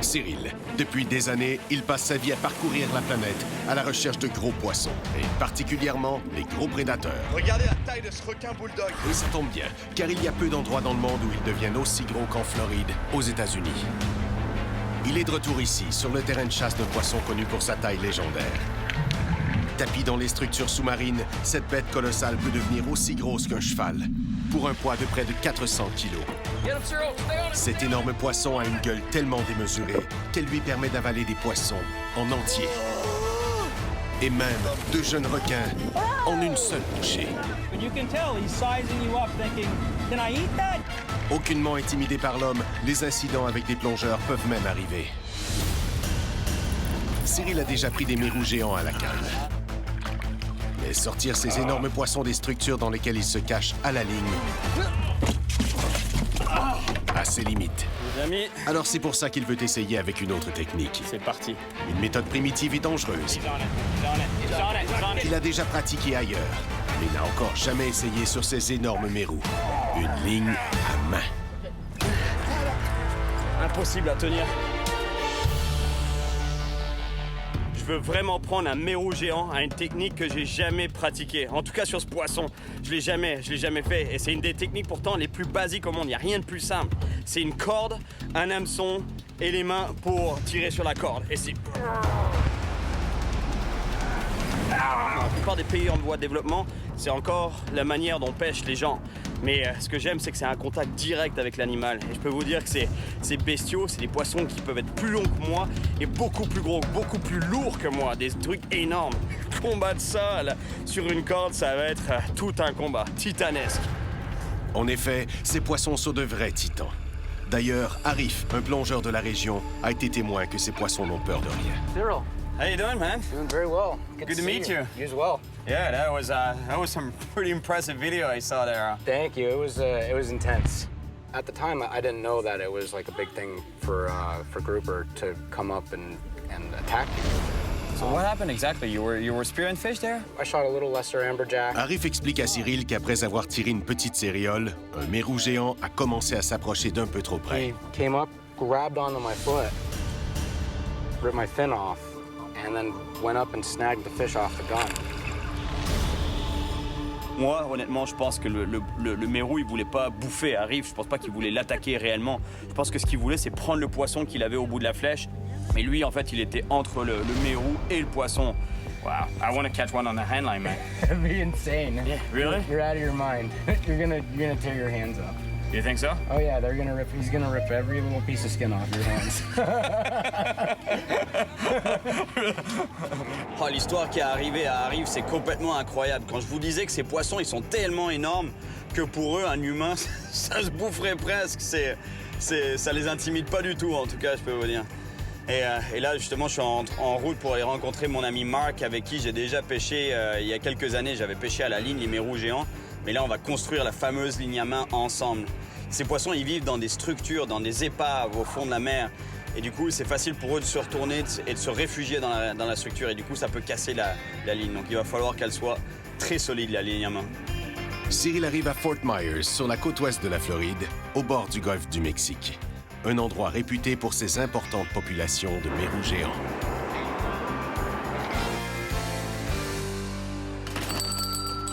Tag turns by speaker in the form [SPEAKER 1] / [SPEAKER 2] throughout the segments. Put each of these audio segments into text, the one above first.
[SPEAKER 1] Cyril, depuis des années, il passe sa vie à parcourir la planète à la recherche de gros poissons, et particulièrement les gros prédateurs.
[SPEAKER 2] Regardez la taille de ce requin bulldog.
[SPEAKER 1] Et ça tombe bien, car il y a peu d'endroits dans le monde où ils deviennent aussi gros qu'en Floride, aux États-Unis. Il est de retour ici, sur le terrain de chasse d'un poisson connu pour sa taille légendaire. Tapis dans les structures sous-marines, cette bête colossale peut devenir aussi grosse qu'un cheval, pour un poids de près de 400 kilos. Cet énorme poisson a une gueule tellement démesurée qu'elle lui permet d'avaler des poissons en entier. Et même deux jeunes requins en une seule bouchée. Aucunement intimidés par l'homme, les incidents avec des plongeurs peuvent même arriver. Cyril a déjà pris des mérous géants à la canne. Mais sortir ces énormes poissons des structures dans lesquelles ils se cachent à la ligne a ses limites.
[SPEAKER 3] Les amis,
[SPEAKER 1] alors c'est pour ça qu'il veut essayer avec une autre technique.
[SPEAKER 3] c'est parti.
[SPEAKER 1] Une méthode primitive et dangereuse qu'il a déjà pratiquée ailleurs, mais n'a encore jamais essayé sur ces énormes mérous. Une ligne à main.
[SPEAKER 3] Impossible à tenir. Je veux vraiment prendre un mérou géant à une technique que j'ai jamais pratiquée. En tout cas sur ce poisson, je l'ai jamais fait. Et c'est une des techniques pourtant les plus basiques au monde. Il n'y a rien de plus simple. C'est une corde, un hameçon et les mains pour tirer sur la corde. Et c'est... Dans la plupart des pays en voie de développement, c'est encore la manière dont pêchent les gens. Mais ce que j'aime, c'est que c'est un contact direct avec l'animal. Et je peux vous dire que c'est bestiaux, c'est des poissons qui peuvent être plus longs que moi et beaucoup plus gros, beaucoup plus lourds que moi. Des trucs énormes. Combat de ça, là, sur une corde, ça va être tout un combat titanesque.
[SPEAKER 1] En effet, ces poissons sont de vrais titans. D'ailleurs, Arif, un plongeur de la région, a été témoin que ces poissons n'ont peur de rien.
[SPEAKER 4] Cyril.
[SPEAKER 3] How you doing, man?
[SPEAKER 4] Doing very well.
[SPEAKER 3] Good to meet you.
[SPEAKER 4] You as well.
[SPEAKER 3] Yeah, that was some pretty impressive video I saw there.
[SPEAKER 4] Thank you. It was intense. At the time, I didn't know that it was like a big thing for grouper to come up and attack you.
[SPEAKER 5] So what happened exactly? You were spearing fish there?
[SPEAKER 4] I shot a little lesser amberjack.
[SPEAKER 1] Arif explique à Cyril qu'après avoir tiré une petite céréole, un mérou géant a commencé à s'approcher d'un peu trop près.
[SPEAKER 4] He came up, grabbed onto my foot, ripped my fin off, and then went up and snagged the fish off the gun.
[SPEAKER 3] Moi, honnêtement, je pense que le mérou, il voulait pas bouffer Arif. Je pense pas qu'il voulait l'attaquer réellement. Je pense que ce qu'il voulait, c'est prendre le poisson qu'il avait au bout de la flèche. Mais lui, en fait, il était entre le mérou et le poisson. Wow, I want to catch one on the handline, man.
[SPEAKER 4] That'd be insane.
[SPEAKER 3] Yeah, really?
[SPEAKER 4] You're out of your mind. You're gonna tear your hands up.
[SPEAKER 3] You think so?
[SPEAKER 4] Oh yeah, he's gonna rip every little piece of skin off your hands.
[SPEAKER 3] Oh, l'histoire qui est arrivée à Arif, c'est complètement incroyable. Quand je vous disais que ces poissons, ils sont tellement énormes que pour eux, un humain, ça se boufferait presque. Ça les intimide pas du tout, en tout cas, je peux vous dire. Et là, justement, je suis en route pour aller rencontrer mon ami Mark, avec qui j'ai déjà pêché il y a quelques années. J'avais pêché à la ligne les mérous géants. Mais là, on va construire la fameuse ligne à main ensemble. Ces poissons, ils vivent dans des structures, dans des épaves au fond de la mer. Et du coup, c'est facile pour eux de se retourner et de se réfugier dans la structure. Et du coup, ça peut casser la ligne. Donc, il va falloir qu'elle soit très solide, la ligne à main.
[SPEAKER 1] Cyril arrive à Fort Myers, sur la côte ouest de la Floride, au bord du golfe du Mexique. Un endroit réputé pour ses importantes populations de mérous géants.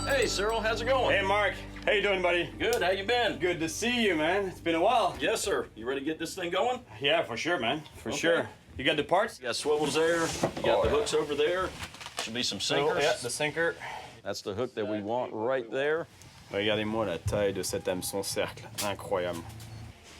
[SPEAKER 6] Hey, Cyril, how's it going?
[SPEAKER 3] Hey, Mark. How you doing, buddy?
[SPEAKER 6] Good, how you been?
[SPEAKER 3] Good to see you, man. It's been a while.
[SPEAKER 6] Yes, sir. You ready to get this thing going?
[SPEAKER 3] Yeah, for sure, man. For
[SPEAKER 6] Okay.
[SPEAKER 3] sure. You got the parts?
[SPEAKER 6] You got swivels there, you got the hooks over there. Should be some sinkers.
[SPEAKER 3] Yeah, the sinker.
[SPEAKER 6] That's the hook that we want right there.
[SPEAKER 3] Regardez-moi la taille de cet hameçon cercle. Incroyable.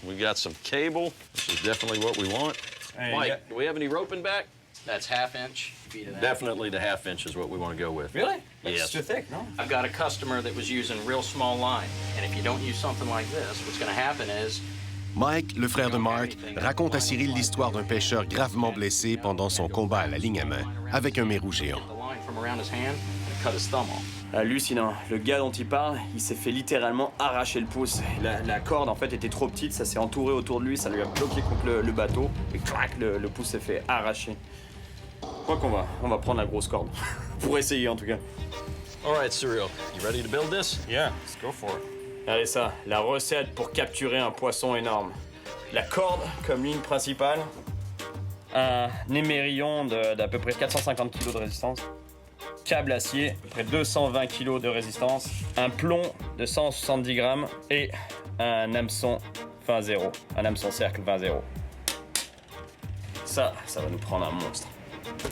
[SPEAKER 6] We got some cable. This is definitely what we want.
[SPEAKER 3] Hey,
[SPEAKER 6] Mike,
[SPEAKER 3] yeah.
[SPEAKER 6] do we have any roping back?
[SPEAKER 5] That's half-inch feet of that.
[SPEAKER 6] Definitely the half inch is what we want to go with.
[SPEAKER 3] Really?
[SPEAKER 6] Yes.
[SPEAKER 3] That's too thick, no?
[SPEAKER 5] I've got a customer that was using real small line, and if you don't use something like this, what's going to happen is
[SPEAKER 1] Mike, le frère de Mark, raconte à Cyril l'histoire d'un pêcheur gravement blessé pendant son combat à la ligne à main avec un mérou géant.
[SPEAKER 5] the line from around his hand and cut his thumb off.
[SPEAKER 3] Hallucinant. Le gars dont il parle, il s'est fait littéralement arracher le pouce. La corde, en fait, était trop petite, ça s'est entouré autour de lui, ça lui a bloqué contre le bateau, et clac, le pouce s'est fait arracher. Je crois qu'on va prendre la grosse corde. Pour essayer, en tout cas.
[SPEAKER 6] All right, Cyril, you ready to build this?
[SPEAKER 3] Yeah, let's go for it. Regardez ça, la recette pour capturer un poisson énorme. La corde comme ligne principale,
[SPEAKER 7] un émerillon d'à peu près 450 kg de résistance, câble acier, à peu près 220 kg de résistance, un plomb de 170 grammes et un hameçon fin 0, un hameçon cercle 20-0. Ça va nous prendre un monstre.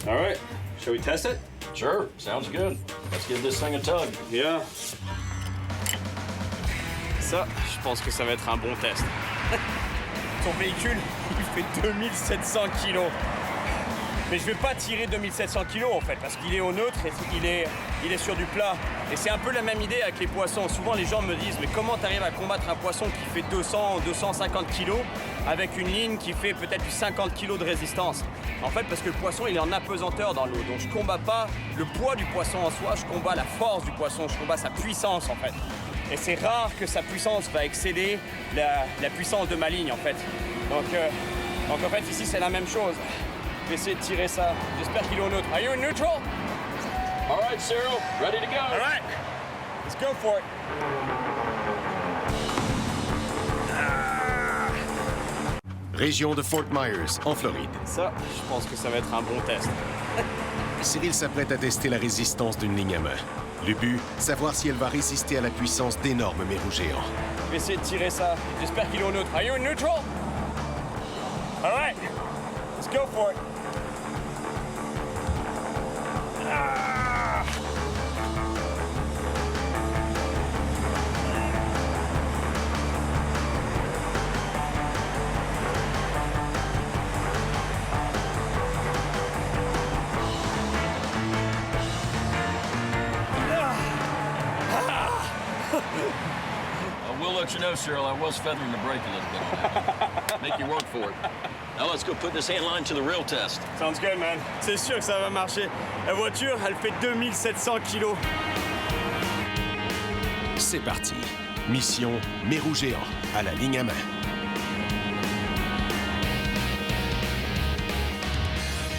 [SPEAKER 7] All right, shall we test it?
[SPEAKER 6] Sure, sounds good. Let's give this thing a tug.
[SPEAKER 7] Yeah. Ça, je pense que ça va être un bon test. Son véhicule, il fait 2700 kg. Mais je vais pas tirer 2700 kg en fait, parce qu'il est au neutre et il est sur du plat. Et c'est un peu la même idée avec les poissons. Souvent les gens me disent, mais comment tu arrives à combattre un poisson qui fait 200 ou 250 kg avec une ligne qui fait peut-être du 50 kg de résistance? En fait, parce que le poisson, il est en apesanteur dans l'eau. Donc je combats pas le poids du poisson en soi, je combats la force du poisson, je combats sa puissance en fait. Et c'est rare que sa puissance va excéder la puissance de ma ligne en fait. Donc en fait ici c'est la même chose. Je vais essayer de tirer ça. J'espère qu'il est au neutre. Are you in neutral?
[SPEAKER 6] All right, Cyril, ready to go.
[SPEAKER 7] All right, let's go for it.
[SPEAKER 1] Région de Fort Myers, en Floride.
[SPEAKER 7] Ça, je pense que ça va être un bon test.
[SPEAKER 1] Cyril s'apprête à tester la résistance d'une ligne à main. Le but, savoir si elle va résister à la puissance d'énormes mérous géants.
[SPEAKER 7] Je vais essayer de tirer ça. J'espère qu'il est au neutre. Are you in neutral? All right, let's go for it.
[SPEAKER 6] I will let you know, Cyril, I was feathering the brake a little bit on that. Make you work for it. Now let's go put this hand line to the real test.
[SPEAKER 7] Sounds good, man. C'est sûr que ça va marcher. La voiture, elle fait 2700 kilos.
[SPEAKER 1] C'est parti. Mission mérous géant à la ligne à main.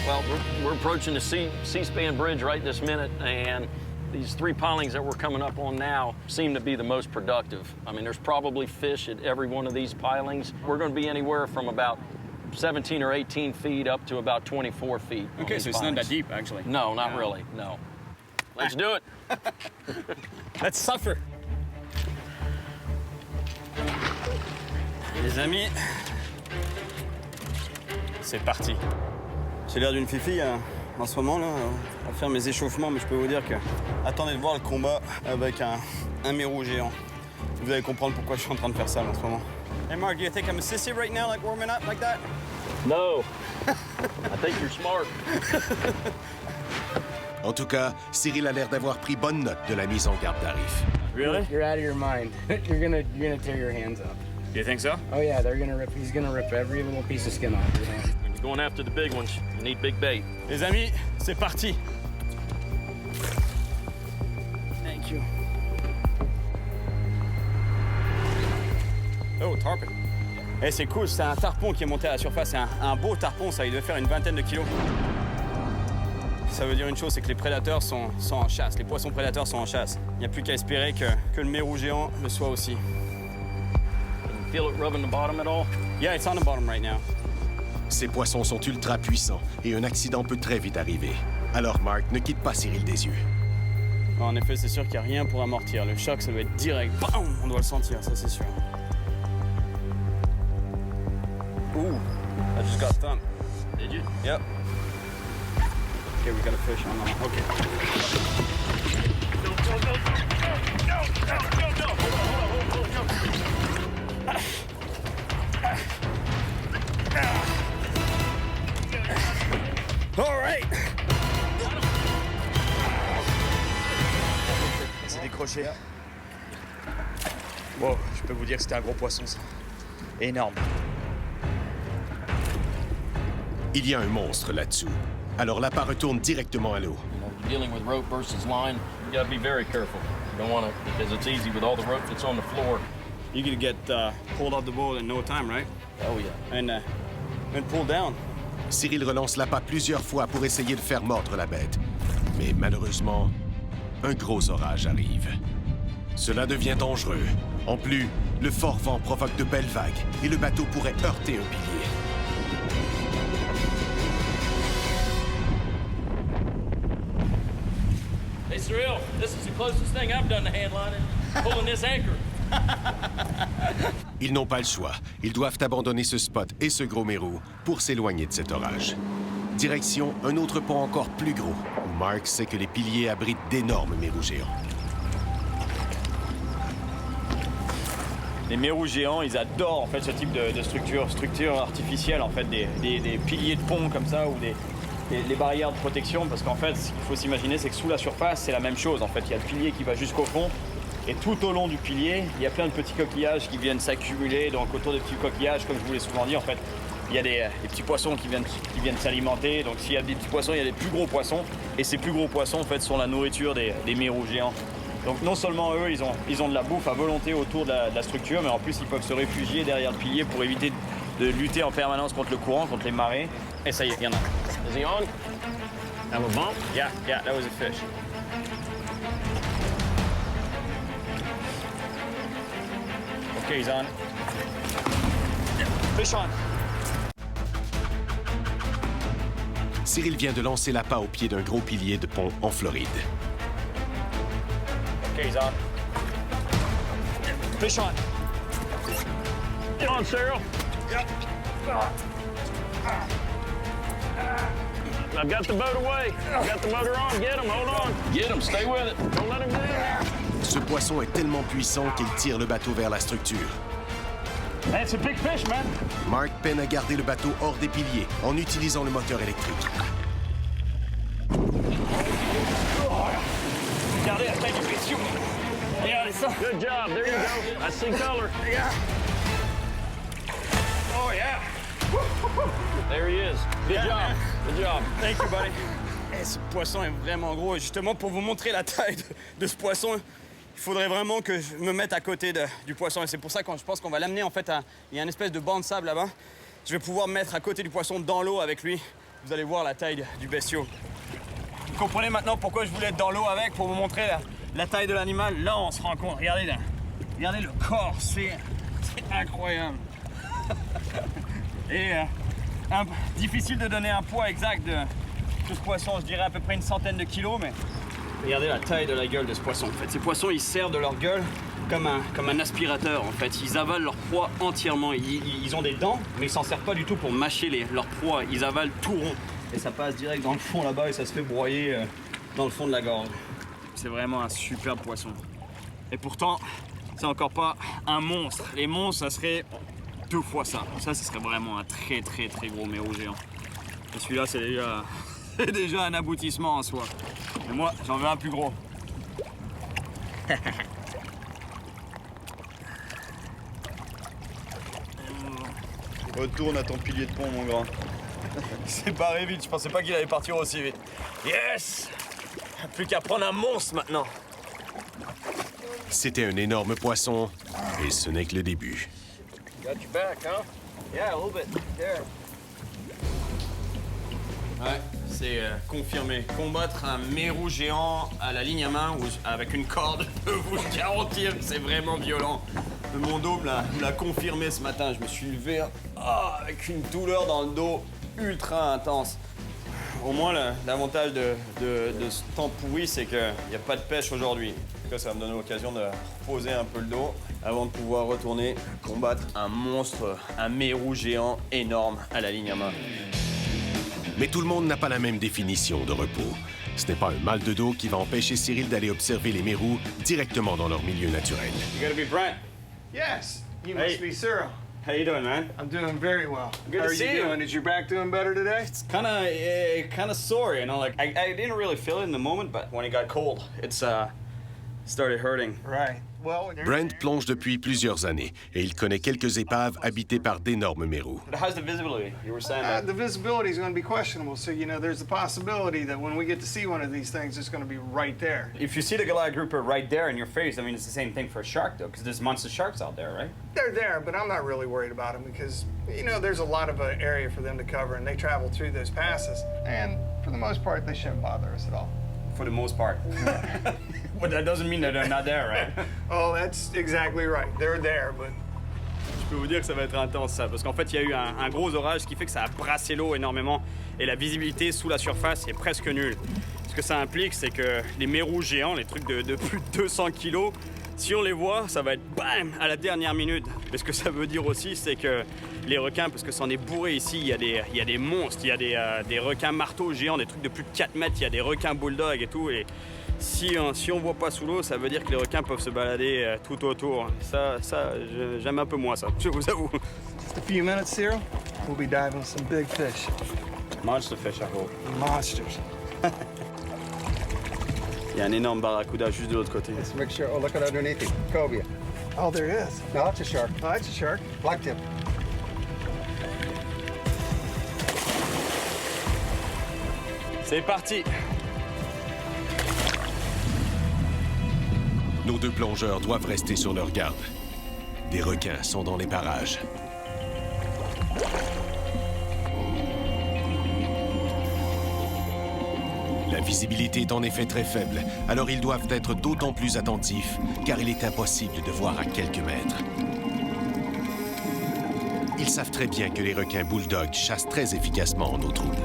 [SPEAKER 6] Well, we're approaching the C-span bridge right this minute, and these 3 pilings that we're coming up on now seem to be the most productive. I mean, there's probably fish at every one of these pilings. We're going to be anywhere from about 17 or 18 feet up to about 24 feet.
[SPEAKER 7] Okay, so it's not that deep, actually.
[SPEAKER 6] No, not really, no. Let's do it.
[SPEAKER 7] Let's suffer. Les amis, c'est parti. J'ai l'air d'une fifille en ce moment là, à faire mes échauffements, mais je peux vous dire que attendez de voir le combat avec un mérou géant. Vous allez comprendre pourquoi je suis en train de faire ça là, en ce moment. Hey Mark, do you think I'm a sissy right now, like warming up like that?
[SPEAKER 6] No. I think you're smart.
[SPEAKER 1] En tout cas, Cyril a l'air d'avoir pris bonne note de la mise en garde d'Arif.
[SPEAKER 7] Really?
[SPEAKER 4] You're out of your mind. You're gonna tear your hands up.
[SPEAKER 7] You think so?
[SPEAKER 4] Oh yeah, he's gonna rip every little piece of skin off your hand.
[SPEAKER 6] When you're going after the big ones, you need big bait.
[SPEAKER 7] Les amis, c'est parti. Thank you. Oh, tarpon. Eh, c'est cool, c'est un tarpon qui est monté à la surface. C'est un beau tarpon, ça, il devait faire une vingtaine de kilos. Ça veut dire une chose, c'est que les prédateurs sont en chasse. Les poissons prédateurs sont en chasse. Il n'y a plus qu'à espérer que le mérou géant le soit aussi.
[SPEAKER 6] Feel it rubbing the bottom at all?
[SPEAKER 7] Yeah, it's on the bottom right now.
[SPEAKER 1] Ces poissons sont ultra puissants et un accident peut très vite arriver. Alors Mark, ne quitte pas Cyril des yeux.
[SPEAKER 7] En effet, c'est sûr qu'il n'y a rien pour amortir. Le choc, ça doit être direct. Bam! On doit le sentir, ça c'est sûr. Ooh, I just got thumped.
[SPEAKER 6] Did you?
[SPEAKER 7] Yep. Okay, we got a fish on that. Okay. All right.
[SPEAKER 2] C'est décroché. Wow, je peux vous dire que c'était un gros poisson, ça. Énorme.
[SPEAKER 1] Il y a un monstre là-dessous. Alors l'appât retourne directement à l'eau.
[SPEAKER 6] Dealing with rope versus line, you gotta be very careful. You don't want to, because it's easy with all the rope that's on the floor.
[SPEAKER 7] You could get pulled off the boat in no time, right?
[SPEAKER 6] Oh yeah.
[SPEAKER 7] And pulled down.
[SPEAKER 1] Cyril relance l'appât plusieurs fois pour essayer de faire mordre la bête. Mais malheureusement, un gros orage arrive. Cela devient dangereux. En plus, le fort vent provoque de belles vagues et le bateau pourrait heurter un pilier.
[SPEAKER 6] Cyril, this is the closest thing I've done to handlining, pulling this anchor.
[SPEAKER 1] Ils n'ont pas le choix. Ils doivent abandonner ce spot et ce gros mérou pour s'éloigner de cet orage. Direction un autre pont encore plus gros, où Mark sait que les piliers abritent d'énormes mérous géants.
[SPEAKER 2] Les mérous géants, ils adorent en fait ce type de structure artificielle, en fait, des piliers de pont comme ça ou les barrières de protection, parce qu'en fait, ce qu'il faut s'imaginer, c'est que sous la surface, c'est la même chose. En fait, il y a le pilier qui va jusqu'au fond, et tout au long du pilier, il y a plein de petits coquillages qui viennent s'accumuler. Donc autour des petits coquillages, comme je vous l'ai souvent dit, en fait, il y a des petits poissons qui viennent s'alimenter. Donc s'il y a des petits poissons, il y a des plus gros poissons, et ces plus gros poissons, en fait, sont la nourriture des mérous géants. Donc non seulement eux, ils ont de la bouffe à volonté autour de la structure, mais en plus ils peuvent se réfugier derrière le pilier pour éviter de lutter en permanence contre le courant, contre les marées. Et ça y est, il y en a.
[SPEAKER 6] Is he on? Have a bump?
[SPEAKER 2] Yeah, that was a fish. Okay, he's on. Fish on.
[SPEAKER 1] Cyril vient de lancer l'appât au pied d'un gros pilier de pont en Floride.
[SPEAKER 2] Okay, he's on. Fish on.
[SPEAKER 6] Get on, Cyril.
[SPEAKER 2] Yep.
[SPEAKER 6] I've got the boat away. I've got the motor on. Get him, hold on. Get him, stay with it. Don't let him get in there.
[SPEAKER 1] Ce poisson est tellement puissant qu'il tire le bateau vers la structure.
[SPEAKER 2] Hey, it's a big fish, man.
[SPEAKER 1] Mark peine à garder le bateau hors des piliers en utilisant le moteur électrique.
[SPEAKER 2] Regardez la taille du bestiau. Regardez ça.
[SPEAKER 6] Good job. There you go. I see color.
[SPEAKER 2] Yeah. Oh, yeah.
[SPEAKER 6] There he is. Good job. Good job.
[SPEAKER 2] Thank you, buddy. Ce poisson est vraiment gros. Et justement, pour vous montrer la taille de ce poisson, il faudrait vraiment que je me mette à côté du poisson. Et c'est pour ça que je pense qu'on va l'amener, en fait, il y a une espèce de banc de sable là-bas. Je vais pouvoir me mettre à côté du poisson dans l'eau avec lui. Vous allez voir la taille du bestiau. Vous comprenez maintenant pourquoi je voulais être dans l'eau avec, pour vous montrer la taille de l'animal. Là, on se rend compte. Regardez là. Regardez le corps. C'est incroyable. Et difficile de donner un poids exact de ce poisson. Je dirais à peu près une centaine de kilos, mais regardez la taille de la gueule de ce poisson. En fait, ces poissons, ils servent de leur gueule comme un aspirateur. En fait, ils avalent leur proie entièrement. Ils ont des dents, mais ils s'en servent pas du tout pour mâcher leur proie. Ils avalent tout rond. Et ça passe direct dans le fond là-bas et ça se fait broyer dans le fond de la gorge. C'est vraiment un superbe poisson. Et pourtant, c'est encore pas un monstre. Les monstres, ça serait 2 fois ça. Ça, ce serait vraiment un très très très gros mérou géant. Et celui-là, c'est déjà un aboutissement en soi. Mais moi, j'en veux un plus gros. Retourne à ton pilier de pont, mon grand. Il s'est barré vite, je pensais pas qu'il allait partir aussi vite. Yes! Plus qu'à prendre un monstre maintenant.
[SPEAKER 1] C'était un énorme poisson, et ce n'est que le début.
[SPEAKER 6] Got your back, huh?
[SPEAKER 2] Yeah, a little bit. There. Ouais, c'est confirmé. Combattre un mérou géant à la ligne à main ou avec une corde, je peux vous le garantir que c'est vraiment violent. Mon dos me l'a confirmé ce matin. Je me suis levé avec une douleur dans le dos ultra intense. Au moins, l'avantage de ce temps pourri, c'est qu'il n'y a pas de pêche aujourd'hui. En tout cas, ça va me donner l'occasion de reposer un peu le dos avant de pouvoir retourner combattre un monstre, un mérou géant énorme à la ligne à main.
[SPEAKER 1] Mais tout le monde n'a pas la même définition de repos. Ce n'est pas un mal de dos qui va empêcher Cyril d'aller observer les mérous directement dans leur milieu naturel.
[SPEAKER 2] You gotta be Brent.
[SPEAKER 8] Yes, you must be Cyril.
[SPEAKER 2] How you doing, man?
[SPEAKER 8] I'm doing very well.
[SPEAKER 2] Good
[SPEAKER 8] How
[SPEAKER 2] to
[SPEAKER 8] are
[SPEAKER 2] see
[SPEAKER 8] you
[SPEAKER 2] you.
[SPEAKER 8] doing? Is your back doing better today?
[SPEAKER 2] It's kind of sore, you know. Like I didn't really feel it in the moment, but when it got cold, it's started hurting.
[SPEAKER 8] Right. Well,
[SPEAKER 1] Brent plonge depuis plusieurs années et il connaît quelques épaves habitées par d'énormes mérous.
[SPEAKER 2] But how's the visibility? You were saying that.
[SPEAKER 8] the visibility is going to be questionable, so there's a possibility that when we get to see one of these things, it's going to be right there.
[SPEAKER 2] If you see the Goliath grouper right there in your face, I mean, it's the same thing for a shark, though, because there's monster sharks out there, right?
[SPEAKER 8] They're there, but I'm not really worried about them because there's a lot of area for them to cover, and they travel through those passes. And for the most part, they shouldn't bother us at all.
[SPEAKER 2] For the most part. But that doesn't mean that they're not there, right?
[SPEAKER 8] Oh, that's exactly right. They're there, but
[SPEAKER 2] Je peux vous dire que ça va être intense, ça, parce qu'en fait, il y a eu un gros orage qui fait que ça a brassé l'eau énormément et la visibilité sous la surface est presque nulle. Ce ce que ça implique, c'est que les mérous géants, les trucs de plus de 200 kilos, si on les voit, ça va être bam à la dernière minute. Mais ce que ça veut dire aussi, c'est que les requins, parce que c'en est bourré ici, il y a des monstres, il y a des requins marteaux géants, des trucs de plus de 4 mètres, il y a des requins bulldogs et tout. Et si on voit pas sous l'eau, ça veut dire que les requins peuvent se balader tout autour. Ça j'aime un peu moins ça, je vous avoue.
[SPEAKER 8] Just a few minutes, Cyril. We'll be diving some big fish.
[SPEAKER 2] Monster fish, I hope.
[SPEAKER 8] Monsters.
[SPEAKER 2] Il y a un énorme barracuda juste de l'autre côté.
[SPEAKER 9] Let's make sure. Oh, look at underneath it. Cobia.
[SPEAKER 8] Oh, there is.
[SPEAKER 9] No, that's a shark.
[SPEAKER 8] Oh, that's a shark.
[SPEAKER 9] Black tip.
[SPEAKER 2] C'est parti.
[SPEAKER 1] Nos deux plongeurs doivent rester sur leur garde. Des requins sont dans les parages. La visibilité est en effet très faible, alors ils doivent être d'autant plus attentifs, car il est impossible de voir à quelques mètres. Ils savent très bien que les requins bulldogs chassent très efficacement en eau trouble.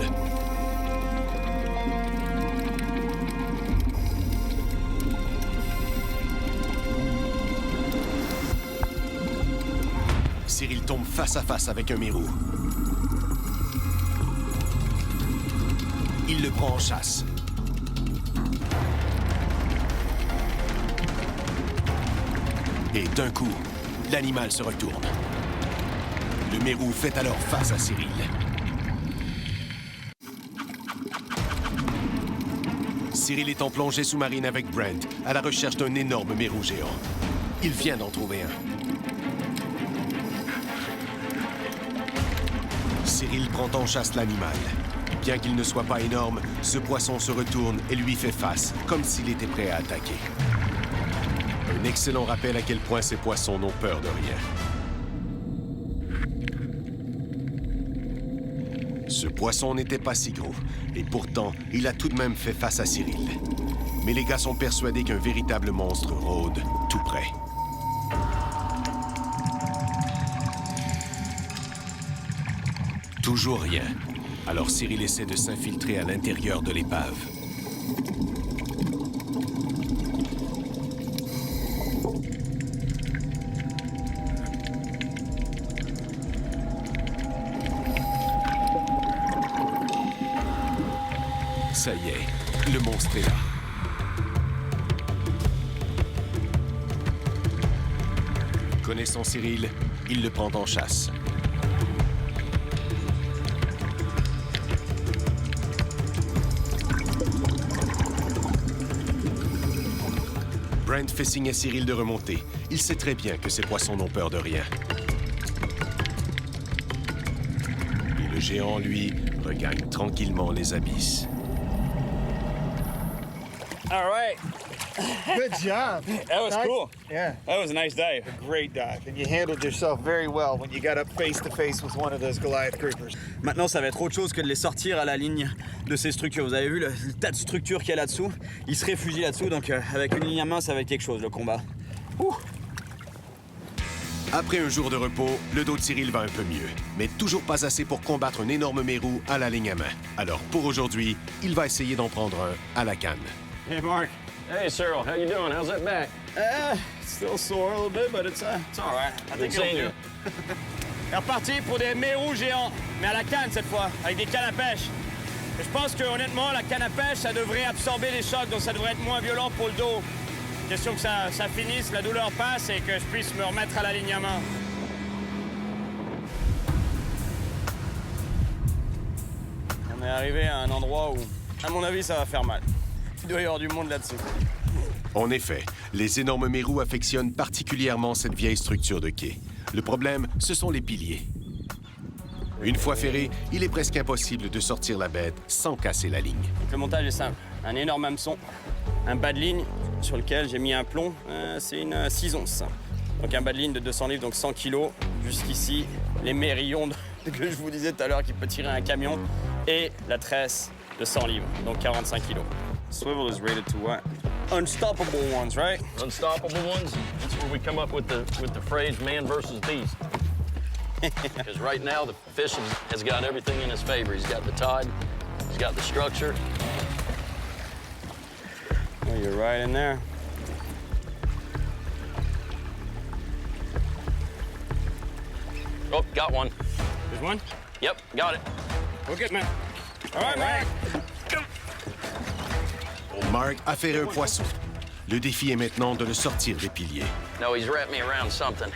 [SPEAKER 1] Cyril tombe face à face avec un mérou. Il le prend en chasse. Et d'un coup, l'animal se retourne. Le mérou fait alors face à Cyril. Cyril est en plongée sous-marine avec Brent, à la recherche d'un énorme mérou géant. Il vient d'en trouver un. Cyril prend en chasse l'animal. Bien qu'il ne soit pas énorme, ce poisson se retourne et lui fait face, comme s'il était prêt à attaquer. Un excellent rappel à quel point ces poissons n'ont peur de rien. Ce poisson n'était pas si gros, et pourtant, il a tout de même fait face à Cyril. Mais les gars sont persuadés qu'un véritable monstre rôde tout près. Toujours rien. Alors Cyril essaie de s'infiltrer à l'intérieur de l'épave. Ça y est, le monstre est là. Connaissant Cyril, il le prend en chasse. Brent fait signe à Cyril de remonter. Il sait très bien que ces poissons n'ont peur de rien. Et le géant, lui, regagne tranquillement les abysses.
[SPEAKER 2] All right.
[SPEAKER 8] Good job.
[SPEAKER 2] That was cool.
[SPEAKER 8] Yeah.
[SPEAKER 2] That was a nice dive.
[SPEAKER 8] Great dive. And you handled yourself very well when you got up face to face with one of those Goliath groupers.
[SPEAKER 2] Maintenant, ça va être autre chose que de les sortir à la ligne de ces structures. Vous avez vu le tas de structures qu'il y a là-dessous? Ils se réfugient là-dessous, donc avec une ligne à main, ça va être quelque chose, le combat. Ouh.
[SPEAKER 1] Après un jour de repos, le dos de Cyril va un peu mieux, mais toujours pas assez pour combattre un énorme mérou à la ligne à main. Alors, pour aujourd'hui, il va essayer d'en prendre un à la canne.
[SPEAKER 2] Hey, Mark.
[SPEAKER 6] Hey, Cyril, how you doing? How's that back?
[SPEAKER 2] Still sore a little bit, but it's all right. I think it'll do. C'est reparti pour des mérous géants, mais à la canne cette fois, avec des cannes à pêche. Et je pense que honnêtement, la canne à pêche, ça devrait absorber les chocs, donc ça devrait être moins violent pour le dos. Question que ça finisse, la douleur passe et que je puisse me remettre à la ligne à main. On est arrivé à un endroit où, à mon avis, ça va faire mal. Il doit y avoir du monde là-dessus.
[SPEAKER 1] En effet, les énormes mérous affectionnent particulièrement cette vieille structure de quai. Le problème, ce sont les piliers. Une fois ferré, il est presque impossible de sortir la bête sans casser la ligne.
[SPEAKER 2] Donc le montage est simple. Un énorme hameçon, un bas de ligne sur lequel j'ai mis un plomb, c'est une 6 onces. Donc un bas de ligne de 200 livres, donc 100 kilos. Jusqu'ici, les mérillons que je vous disais tout à l'heure qui peut tirer un camion. Et la tresse de 100 livres, donc 45 kilos. Swivel is rated to what? Unstoppable ones, right?
[SPEAKER 6] Unstoppable ones? That's where we come up with the phrase man versus beast. Because right now the fish has got everything in his favor. He's got the tide, he's got the structure.
[SPEAKER 7] Oh, you're right in there.
[SPEAKER 6] Oh, got one.
[SPEAKER 7] There's one?
[SPEAKER 6] Yep, got it.
[SPEAKER 7] Okay, man. All right, man.
[SPEAKER 1] Mark a ferré un poisson. Le défi est maintenant de le sortir des piliers.
[SPEAKER 6] No, he's wrapped me around something.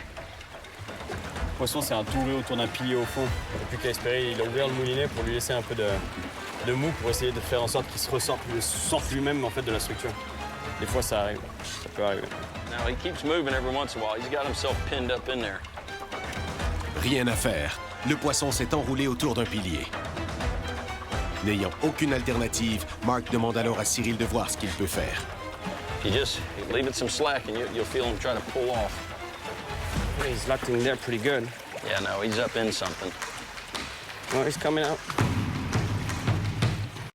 [SPEAKER 7] Le poisson, c'est un touré autour d'un pilier au fond. Il n'y a plus qu'à espérer. Il a ouvert le moulinet pour lui laisser un peu de mou pour essayer de faire en sorte qu'il se sorte lui-même en fait de la structure. Des fois, ça arrive. Ça peut arriver.
[SPEAKER 6] Now, he keeps moving every once in a while. He's got himself pinned up in there.
[SPEAKER 1] Rien à faire. Le poisson s'est enroulé autour d'un pilier. N'ayant aucune alternative, Mark demande alors à Cyril de voir ce qu'il peut faire.
[SPEAKER 6] You leave it some slack and you'll feel him try to pull off.
[SPEAKER 7] He's locked in there pretty good.
[SPEAKER 6] Yeah, no, he's up in something.
[SPEAKER 7] Well, he's coming out.